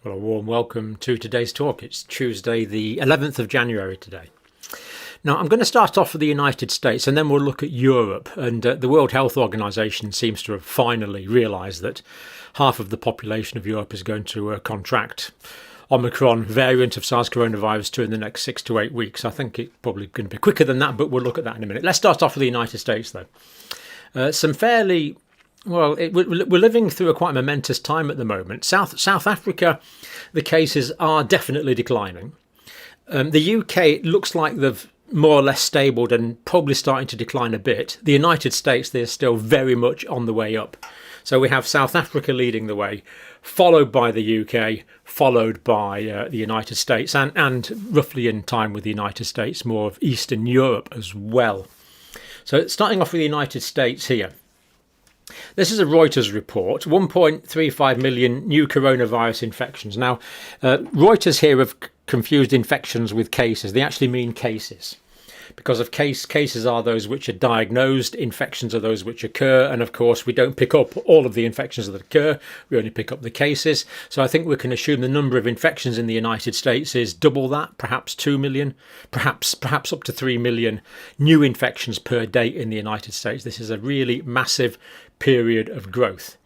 Well, a warm welcome to today's talk. It's Tuesday, the 11th of January today. Now, I'm going to start off with the United States and then we'll look at Europe. And the World Health Organization seems to have finally realised that half of the population of Europe is going to contract Omicron variant of SARS coronavirus 2 in the next 6 to 8 weeks. I think it's probably going to be quicker than that, but we'll look at that in a minute. Let's start off with the United States, though. We're living through a quite momentous time at the moment. South Africa, the cases are definitely declining. The UK, it looks like they've more or less stabled and probably starting to decline a bit. The United States, they're still very much on the way up. So we have South Africa leading the way, followed by the UK, followed by the United States, and roughly in time with the United States, more of Eastern Europe as well. So starting off with the United States here. This is a Reuters report, 1.35 million new coronavirus infections. Now, Reuters here have confused infections with cases. They actually mean cases. Because of cases are those which are diagnosed, infections are those which occur, and of course we don't pick up all of the infections that occur, we only pick up the cases. So I think we can assume the number of infections in the United States is double that, perhaps 2 million, perhaps up to 3 million new infections per day in the United States. This is a really massive period of growth.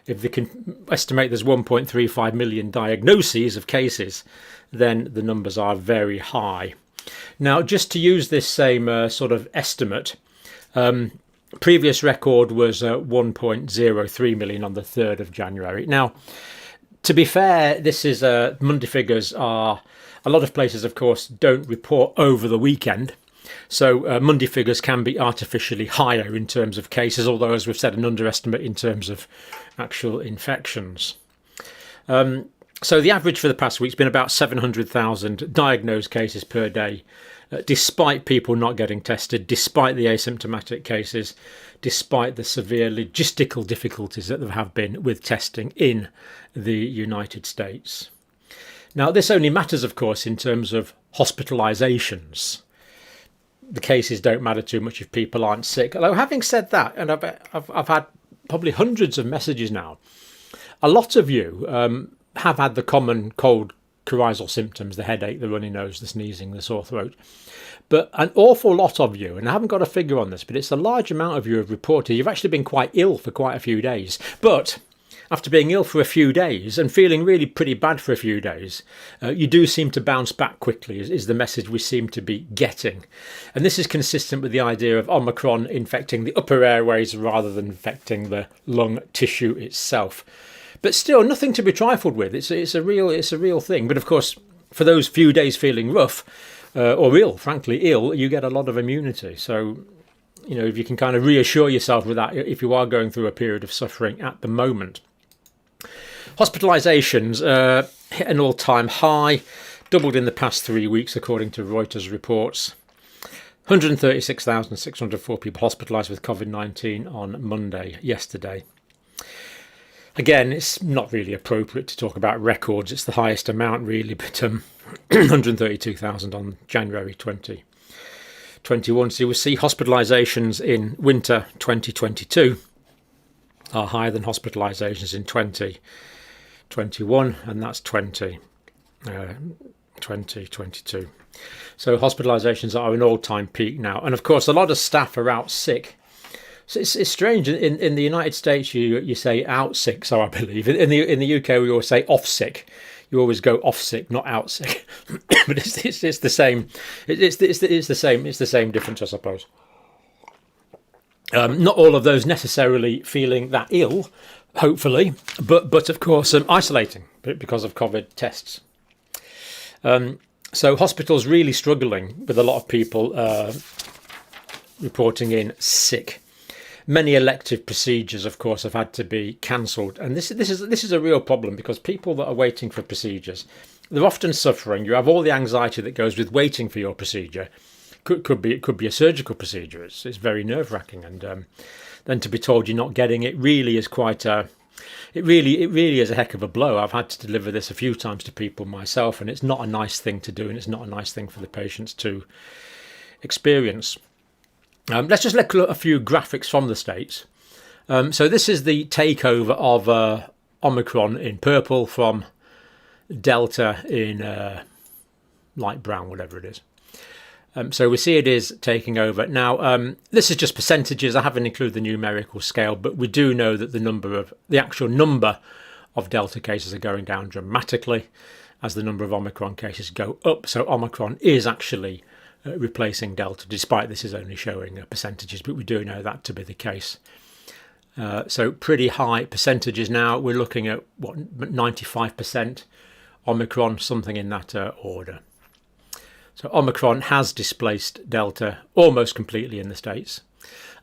If they can estimate there's 1.35 million diagnoses of cases, then the numbers are very high. Now, just to use this same sort of estimate, previous record was 1.03 million on the 3rd of January. Now, to be fair, this is Monday figures are, a lot of places, of course, don't report over the weekend. So Monday figures can be artificially higher in terms of cases, although, as we've said, an underestimate in terms of actual infections. So the average for the past week's been about 700,000 diagnosed cases per day, despite people not getting tested, despite the asymptomatic cases, despite the severe logistical difficulties that there have been with testing in the United States. Now, this only matters, of course, in terms of hospitalizations. The cases don't matter too much if people aren't sick. Although, having said that, and I've had probably hundreds of messages now, a lot of you have had the common cold coryzal symptoms, the headache, the runny nose, the sneezing, the sore throat. But an awful lot of you, and I haven't got a figure on this, but it's a large amount of you have reported you've actually been quite ill for quite a few days. But after being ill for a few days and feeling really pretty bad for a few days, you do seem to bounce back quickly, is the message we seem to be getting. And this is consistent with the idea of Omicron infecting the upper airways rather than infecting the lung tissue itself. But still, nothing to be trifled with. It's a real thing. But of course, for those few days feeling rough or ill, frankly ill, you get a lot of immunity. So, you know, if you can kind of reassure yourself with that, if you are going through a period of suffering at the moment. Hospitalizations hit an all-time high, doubled in the past 3 weeks, according to Reuters reports. 136,604 people hospitalised with COVID-19 on Monday, yesterday. Again, it's not really appropriate to talk about records. It's the highest amount, really, but 132,000 on January 2021. So you will see hospitalisations in winter 2022 are higher than hospitalisations in 2021, and that's 2022. So hospitalisations are an all-time peak now. And of course, a lot of staff are out sick. So it's strange. In the United States, you say out sick. So I believe in the UK we always say off sick. You always go off sick, not out sick. But it's the same. It's the same difference, I suppose. Not all of those necessarily feeling that ill, hopefully, but of course isolating because of COVID tests. So hospitals really struggling with a lot of people reporting in sick. Many elective procedures, of course, have had to be cancelled, and this is a real problem because people that are waiting for procedures, they're often suffering. You have all the anxiety that goes with waiting for your procedure. Could be a surgical procedure. It's very nerve-wracking, and then to be told you're not getting it really is quite it really is a heck of a blow. I've had to deliver this a few times to people myself, and it's not a nice thing to do, and it's not a nice thing for the patients to experience. Let's just look at a few graphics from the States. So this is the takeover of Omicron in purple from Delta in light brown, whatever it is. So we see it is taking over. Now, this is just percentages. I haven't included the numerical scale, but we do know that the actual number of Delta cases are going down dramatically as the number of Omicron cases go up. So Omicron is actually replacing Delta, despite this is only showing percentages, but we do know that to be the case. So pretty high percentages now. We're looking at, 95% Omicron, something in that order. So Omicron has displaced Delta almost completely in the States.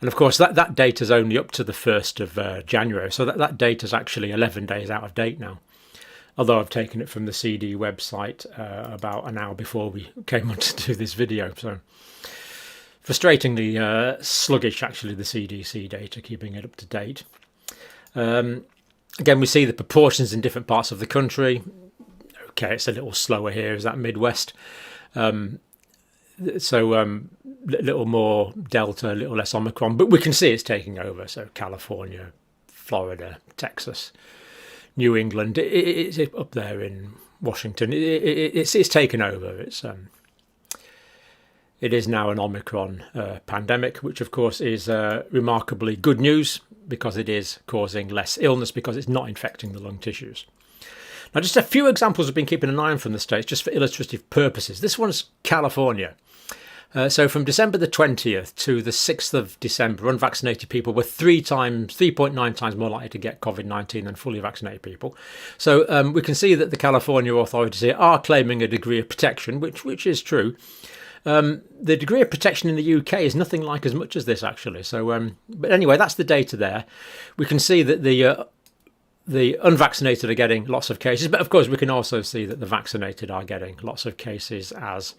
And of course, that data is only up to the 1st of January. So that data is actually 11 days out of date now. Although I've taken it from the CD website about an hour before we came on to do this video. So frustratingly sluggish, actually, the CDC data, keeping it up to date. Again, we see the proportions in different parts of the country. Okay, it's a little slower here. Is that Midwest? So a little more Delta, a little less Omicron, but we can see it's taking over. So California, Florida, Texas, New England, it's up there in Washington. It's taken over. It is now an Omicron pandemic, which of course is remarkably good news because it is causing less illness because it's not infecting the lung tissues. Now, just a few examples I've been keeping an eye on from the States, just for illustrative purposes. This one's California. So from December the 20th to the 6th of December, unvaccinated people were 3.9 times more likely to get COVID-19 than fully vaccinated people. So we can see that the California authorities here are claiming a degree of protection, which is true. The degree of protection in the UK is nothing like as much as this, actually. So, but anyway, that's the data there. We can see that the unvaccinated are getting lots of cases, but of course we can also see that the vaccinated are getting lots of cases as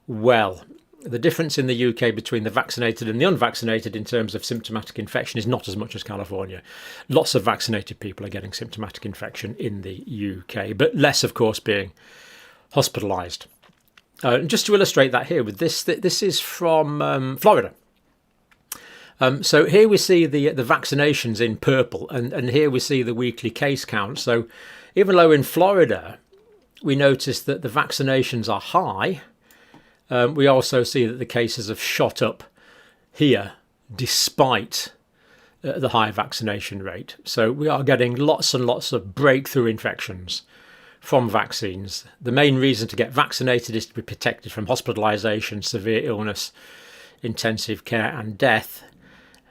well. The difference in the UK between the vaccinated and the unvaccinated in terms of symptomatic infection is not as much as California. Lots of vaccinated people are getting symptomatic infection in the UK, but less, of course, being hospitalised. Just to illustrate that here with this is from Florida. So here we see the vaccinations in purple, and here we see the weekly case count. So even though in Florida we notice that the vaccinations are high, we also see that the cases have shot up here despite the high vaccination rate. So we are getting lots and lots of breakthrough infections from vaccines. The main reason to get vaccinated is to be protected from hospitalization, severe illness, intensive care and death.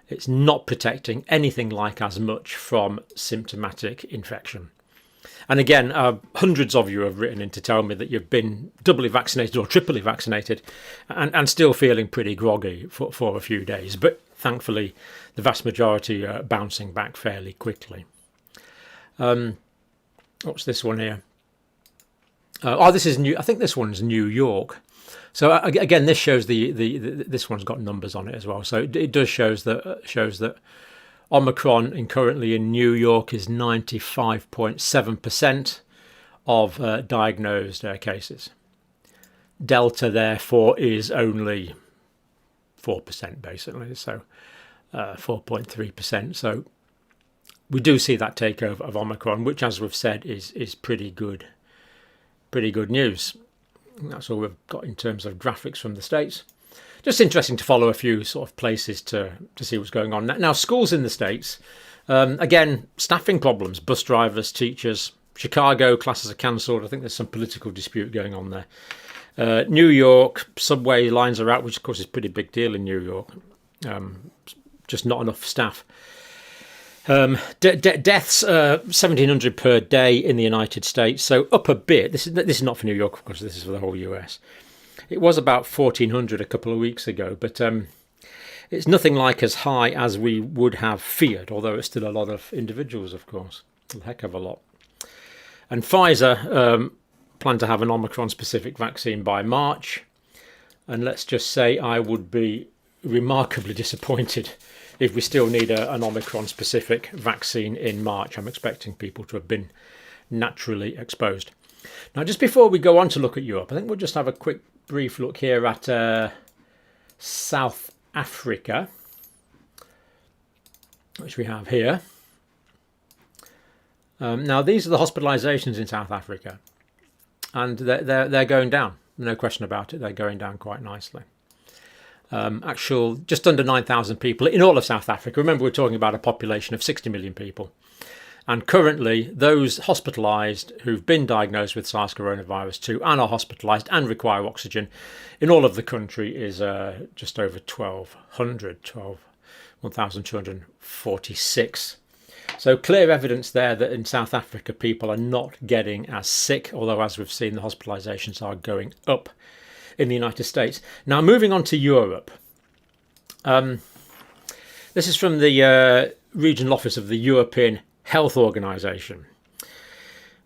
It's not protecting anything like as much from symptomatic infection. And again, hundreds of you have written in to tell me that you've been doubly vaccinated or triply vaccinated and still feeling pretty groggy for a few days. But thankfully, the vast majority are bouncing back fairly quickly. What's this one here? This is new. I think this one's New York. So again, this shows this one's got numbers on it as well. So it does shows that Omicron currently in New York is 95.7% of diagnosed cases. Delta, therefore, is only 4% basically, so 4.3%. So we do see that takeover of Omicron, which, as we've said, is pretty good news. That's all we've got in terms of graphics from the States. Just interesting to follow a few sort of places to see what's going on. Now, schools in the States, again, staffing problems, bus drivers, teachers. Chicago, classes are cancelled. I think there's some political dispute going on there. New York, subway lines are out, which of course is a pretty big deal in New York. Just not enough staff. Deaths, 1,700 per day in the United States, so up a bit. This is not for New York, of course, this is for the whole US. It was about 1,400 a couple of weeks ago, but it's nothing like as high as we would have feared, although it's still a lot of individuals, of course, a heck of a lot. And Pfizer plan to have an Omicron-specific vaccine by March, and let's just say I would be remarkably disappointed if we still need an Omicron-specific vaccine in March. I'm expecting people to have been naturally exposed. Now, just before we go on to look at Europe, I think we'll just have a quick, brief look here at South Africa, which we have here. Now, these are the hospitalizations in South Africa. and they're going down. No question about it. They're going down quite nicely. Just under 9,000 people in all of South Africa. Remember, we're talking about a population of 60 million people. And currently, those hospitalised who've been diagnosed with SARS coronavirus 2 and are hospitalised and require oxygen in all of the country is just over 1,246. So clear evidence there that in South Africa, people are not getting as sick, although as we've seen, the hospitalisations are going up in the United States. Now, moving on to Europe. This is from the regional office of the European Health Organization.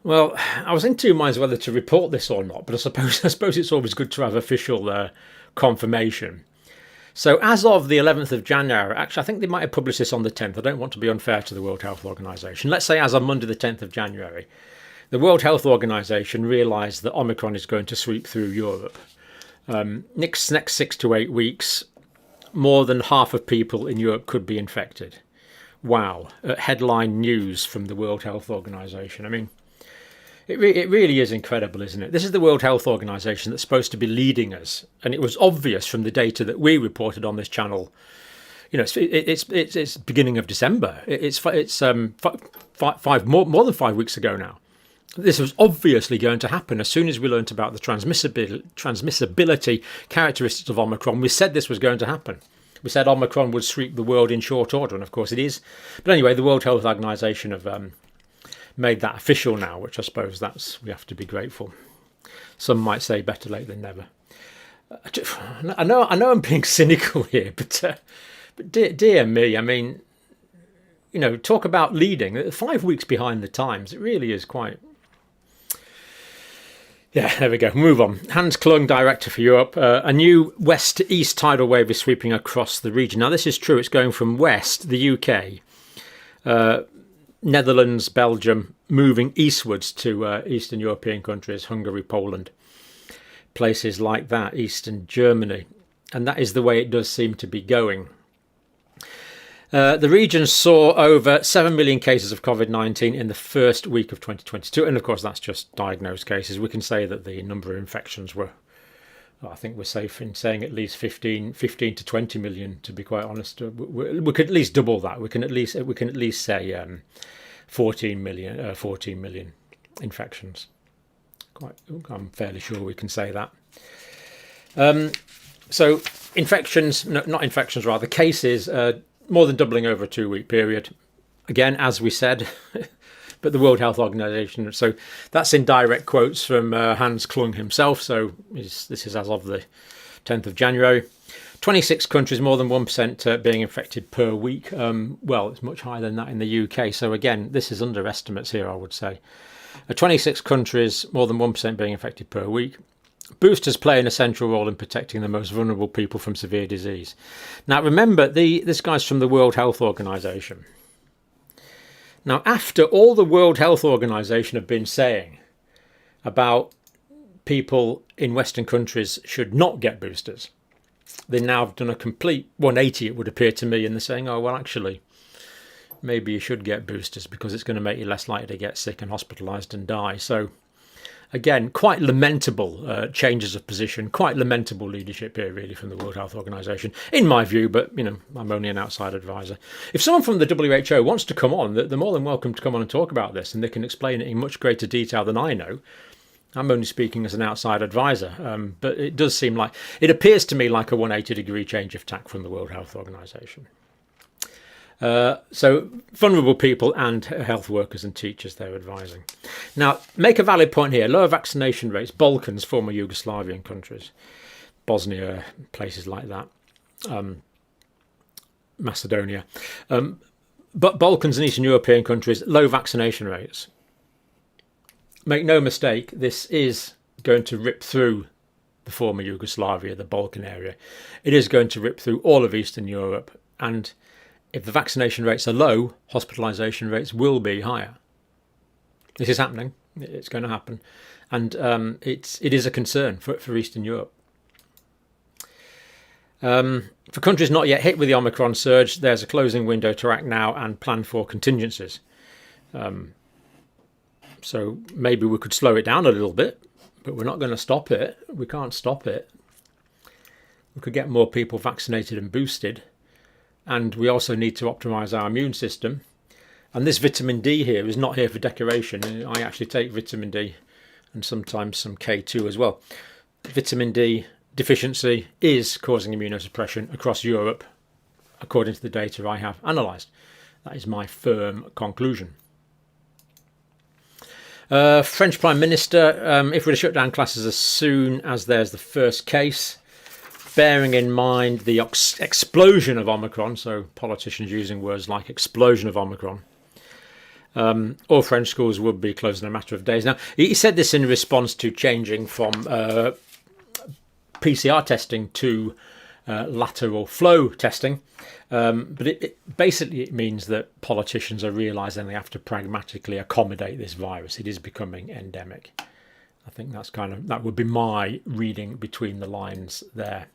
Well, I was in two minds whether to report this or not, but I suppose it's always good to have official confirmation. So as of the 11th of January, actually I think they might have published this on the 10th. I don't want to be unfair to the World Health Organization. Let's say as of Monday the 10th of January, the World Health Organization realised that Omicron is going to sweep through Europe. Next 6 to 8 weeks, more than half of people in Europe could be infected. Wow. Headline news from the World Health Organization. I mean, it really is incredible, isn't it? This is the World Health Organization that's supposed to be leading us. And it was obvious from the data that we reported on this channel. You know, it's beginning of December. It's more than 5 weeks ago now. This was obviously going to happen as soon as we learnt about the transmissibility characteristics of Omicron. We said this was going to happen. We said Omicron would sweep the world in short order, and of course it is. But anyway, the World Health Organization have made that official now, which I suppose we have to be grateful. Some might say better late than never. I know I'm being cynical here, but dear me, I mean, you know, talk about leading. 5 weeks behind the times. It really is quite. Yeah, there we go. Move on. Hans Kluge, Director for Europe. A new west to east tidal wave is sweeping across the region. Now, this is true. It's going from west, the UK, Netherlands, Belgium, moving eastwards to Eastern European countries, Hungary, Poland, places like that, Eastern Germany. And that is the way it does seem to be going. The region saw over 7 million cases of COVID-19 in the first week of 2022. And of course, that's just diagnosed cases. We can say that the number of infections were, I think we're safe in saying at least 15 to 20 million, to be quite honest. We could at least double that. We can at least say 14 million infections. I'm fairly sure we can say that. So cases, more than doubling over a 2-week period. Again, as we said, but the World Health Organization. So that's in direct quotes from Hans Kluge himself. So this is as of the 10th of January. 26 countries, more than 1% being infected per week. Well, it's much higher than that in the UK. So again, this is underestimates here, I would say. 26 countries, more than 1% being infected per week. Boosters play an essential role in protecting the most vulnerable people from severe disease. Now, remember, this guy's from the World Health Organization. Now, after all the World Health Organization have been saying about people in Western countries should not get boosters, they now have done a complete 180, it would appear to me, and they're saying, oh, well, actually, maybe you should get boosters because it's going to make you less likely to get sick and hospitalised and die. So, again, quite lamentable changes of position, quite lamentable leadership here, really, from the World Health Organization, in my view, but, you know, I'm only an outside advisor. If someone from the WHO wants to come on, they're more than welcome to come on and talk about this, and they can explain it in much greater detail than I know. I'm only speaking as an outside advisor, but it does seem like, it appears to me like a 180-degree change of tack from the World Health Organization. So vulnerable people and health workers and teachers they're advising. Now, make a valid point here. Lower vaccination rates, Balkans, former Yugoslavian countries, Bosnia, places like that, Macedonia. But Balkans and Eastern European countries, low vaccination rates. Make no mistake, this is going to rip through the former Yugoslavia, the Balkan area. It is going to rip through all of Eastern Europe, and if the vaccination rates are low, hospitalisation rates will be higher. This is happening. It's going to happen. And it is a concern for Eastern Europe. For countries not yet hit with the Omicron surge, there's a closing window to act now and plan for contingencies. So maybe we could slow it down a little bit, but we're not going to stop it. We can't stop it. We could get more people vaccinated and boosted, and we also need to optimize our immune system. And this vitamin D here is not here for decoration. I actually take vitamin D and sometimes some K2 as well. Vitamin D deficiency is causing immunosuppression across Europe, according to the data I have analysed. That is my firm conclusion. French Prime Minister, if we're to shut down classes as soon as there's the first case, bearing in mind the explosion of Omicron, so politicians using words like explosion of Omicron, all French schools would be closed in a matter of days. Now, he said this in response to changing from PCR testing to lateral flow testing. But it basically means that politicians are realising they have to pragmatically accommodate this virus. It is becoming endemic. I think that would be my reading between the lines there.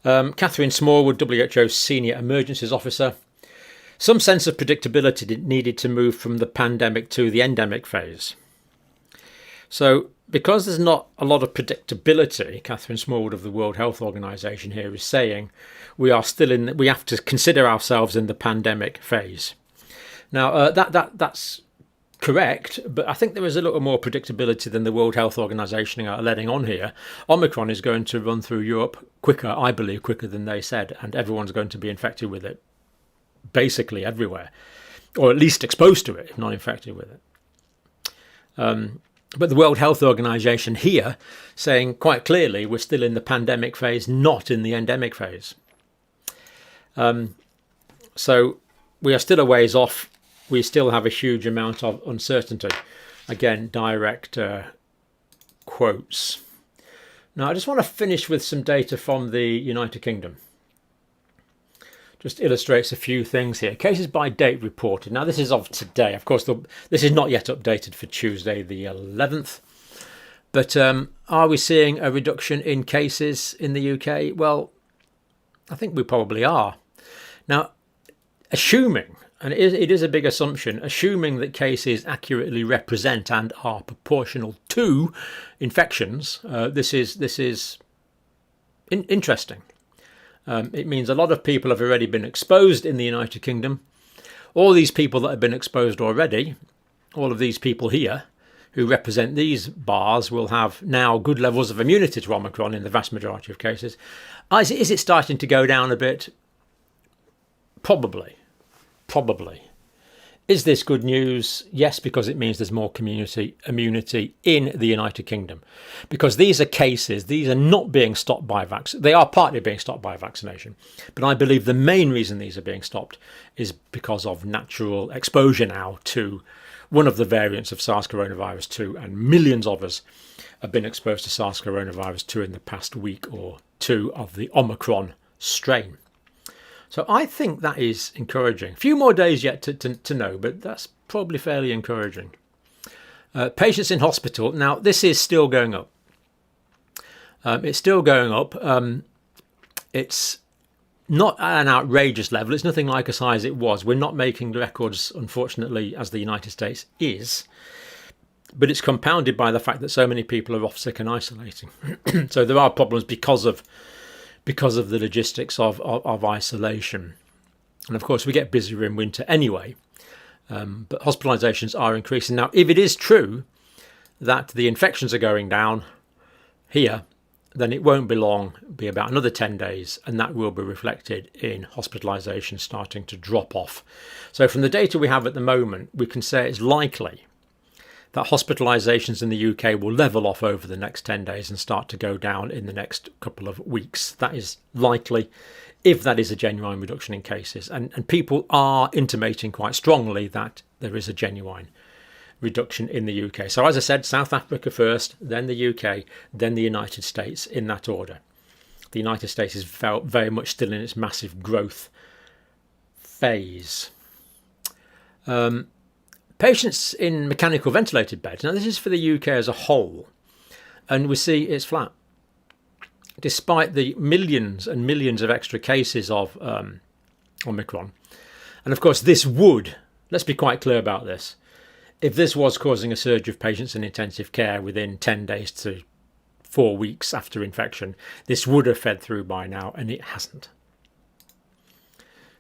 Catherine Smallwood, WHO Senior Emergencies Officer. Some sense of predictability needed to move from the pandemic to the endemic phase. So because there's not a lot of predictability, Catherine Smallwood of the World Health Organization here is saying we have to consider ourselves in the pandemic phase. Now that's correct, but I think there is a little more predictability than the World Health Organization are letting on here. Omicron is going to run through Europe quicker, I believe, quicker than they said, and everyone's going to be infected with it, basically everywhere, or at least exposed to it, if not infected with it. But the World Health Organization here saying quite clearly we're still in the pandemic phase, not in the endemic phase. So we are still a ways off. We still have a huge amount of uncertainty. Again, direct quotes. Now, I just want to finish with some data from the United Kingdom. Just illustrates a few things here. Cases by date reported. Now, this is of today. Of course, this is not yet updated for Tuesday the 11th. But are we seeing a reduction in cases in the UK? Well, I think we probably are. Now, assuming, and it is a big assumption, assuming that cases accurately represent and are proportional to infections, this is interesting. It means a lot of people have already been exposed in the United Kingdom. All these people that have been exposed already, all of these people here who represent these bars will have now good levels of immunity to Omicron in the vast majority of cases. Is it starting to go down a bit? Probably. Is this good news? Yes, because it means there's more community immunity in the United Kingdom. Because these are cases, these are not being stopped by they are partly being stopped by vaccination. But I believe the main reason these are being stopped is because of natural exposure now to one of the variants of SARS coronavirus 2, and millions of us have been exposed to SARS coronavirus 2 in the past week or two of the Omicron strain. So I think that is encouraging. A few more days yet to know, but that's probably fairly encouraging. Patients in hospital. Now, this is still going up. It's still going up. It's not at an outrageous level. It's nothing like as high as it was. We're not making records, unfortunately, as the United States is. But it's compounded by the fact that so many people are off sick and isolating. So there are problems because of the logistics of isolation. And of course, we get busier in winter anyway. But hospitalizations are increasing. Now, if it is true that the infections are going down here, then it won't be long, be about another 10 days, and that will be reflected in hospitalizations starting to drop off. So from the data we have at the moment, we can say it's likely that hospitalizations in the UK will level off over the next 10 days and start to go down in the next couple of weeks. That is likely, if that is a genuine reduction in cases. And people are intimating quite strongly that there is a genuine reduction in the UK. So as I said, South Africa first, then the UK, then the United States, in that order. The United States is very much still in its massive growth phase. Patients in mechanical ventilated beds. Now, this is for the UK as a whole, and we see it's flat. Despite the millions and millions of extra cases of Omicron. And of course, this would, let's be quite clear about this, if this was causing a surge of patients in intensive care within 10 days to 4 weeks after infection, this would have fed through by now, and it hasn't.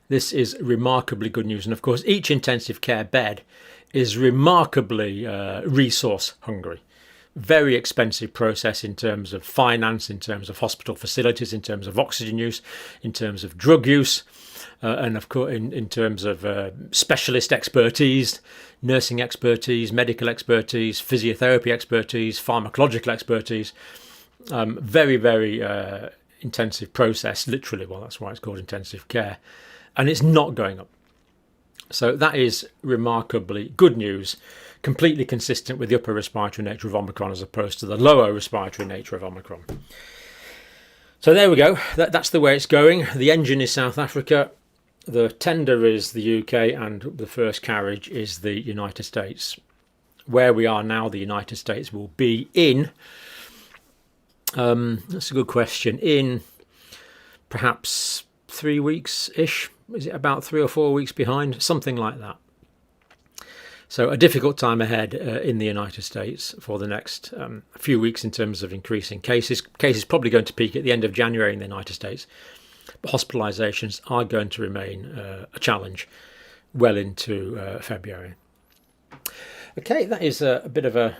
This is remarkably good news. And of course, each intensive care bed is remarkably resource hungry. Very expensive process in terms of finance, in terms of hospital facilities, in terms of oxygen use, in terms of drug use, and of course in terms of specialist expertise, nursing expertise, medical expertise, physiotherapy expertise, pharmacological expertise. Very, very intensive process, literally. Well, that's why it's called intensive care. And it's not going up. So that is remarkably good news, completely consistent with the upper respiratory nature of Omicron as opposed to the lower respiratory nature of Omicron. So there we go. That's the way it's going. The engine is South Africa, the tender is the UK, and the first carriage is the United States. Where we are now, the United States will be in, that's a good question, in perhaps 3 weeks-ish. Is it about 3 or 4 weeks behind? Something like that. So a difficult time ahead in the United States for the next few weeks in terms of increasing cases. Cases probably going to peak at the end of January in the United States. But hospitalizations are going to remain a challenge well into February. Okay, that is a bit of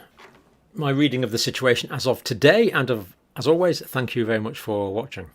my reading of the situation as of today. And as always, thank you very much for watching.